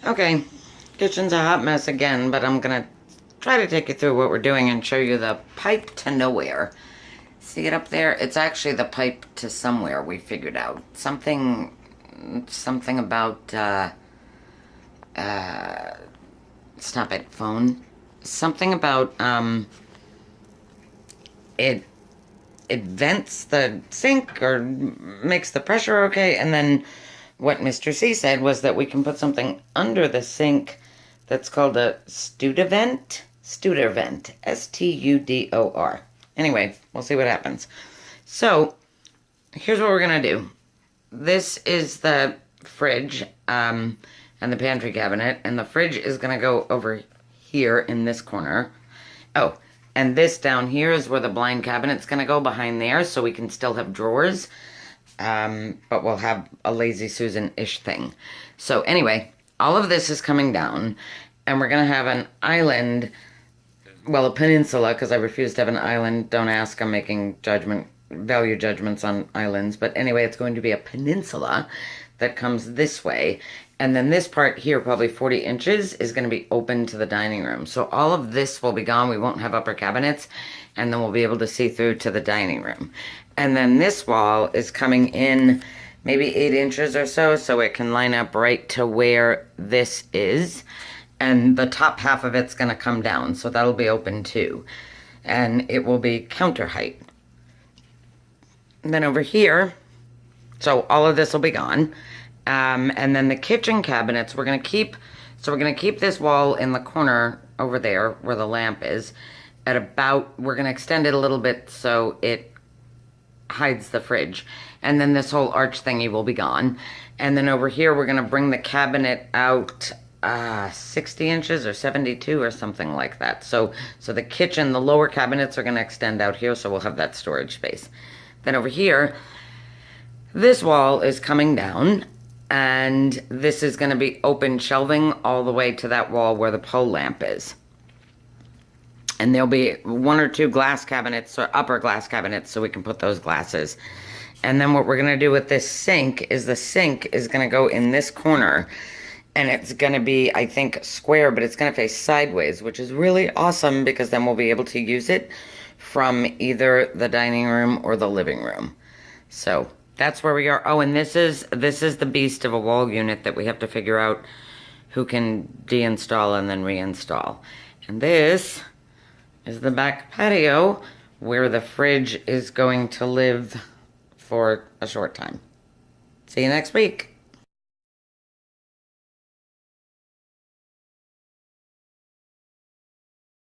Okay, kitchen's a hot mess again, but I'm gonna try to take you through what we're doing and show you the pipe to nowhere. See it up there? It's actually the pipe to somewhere we figured out. Something about, stop it, phone. Something about, it vents the sink or makes the pressure okay, and then what Mr. C said was that we can put something under the sink that's called a studor-vent, S-T-U-D-O-R. Anyway, we'll see what happens. So, here's what we're gonna do. This is the fridge, and the pantry cabinet, and the fridge is gonna go over here in this corner. Oh, and this down here is where the blind cabinet's gonna go, behind there, so we can still have drawers. But we'll have a Lazy Susan-ish thing. So anyway, all of this is coming down, and we're gonna have an island, well, a peninsula, because I refuse to have an island. Don't ask, I'm making value judgments on islands. But anyway, it's going to be a peninsula that comes this way. And then this part here, probably 40 inches, is going to be open to the dining room. So all of this will be gone. We won't have upper cabinets. And then we'll be able to see through to the dining room. And then this wall is coming in maybe 8 inches or so it can line up right to where this is. And the top half of it's going to come down, so that'll be open too. And it will be counter height. And then over here, so all of this will be gone. And then the kitchen cabinets, we're going to keep this wall in the corner over there where the lamp is at about, we're going to extend it a little bit so it hides the fridge. And then this whole arch thingy will be gone. And then over here, we're going to bring the cabinet out 60 inches or 72 or something like that. So the kitchen, the lower cabinets are going to extend out here, so we'll have that storage space. Then over here, this wall is coming down, and this is going to be open shelving all the way to that wall where the pole lamp is. And there'll be 1 or 2 glass cabinets, or upper glass cabinets, so we can put those glasses. And then what we're going to do with this sink is the sink is going to go in this corner. And it's going to be, I think, square, but it's going to face sideways, which is really awesome because then we'll be able to use it from either the dining room or the living room. So that's where we are. Oh, and this is the beast of a wall unit that we have to figure out who can deinstall and then reinstall. And this is the back patio where the fridge is going to live for a short time. See you next week.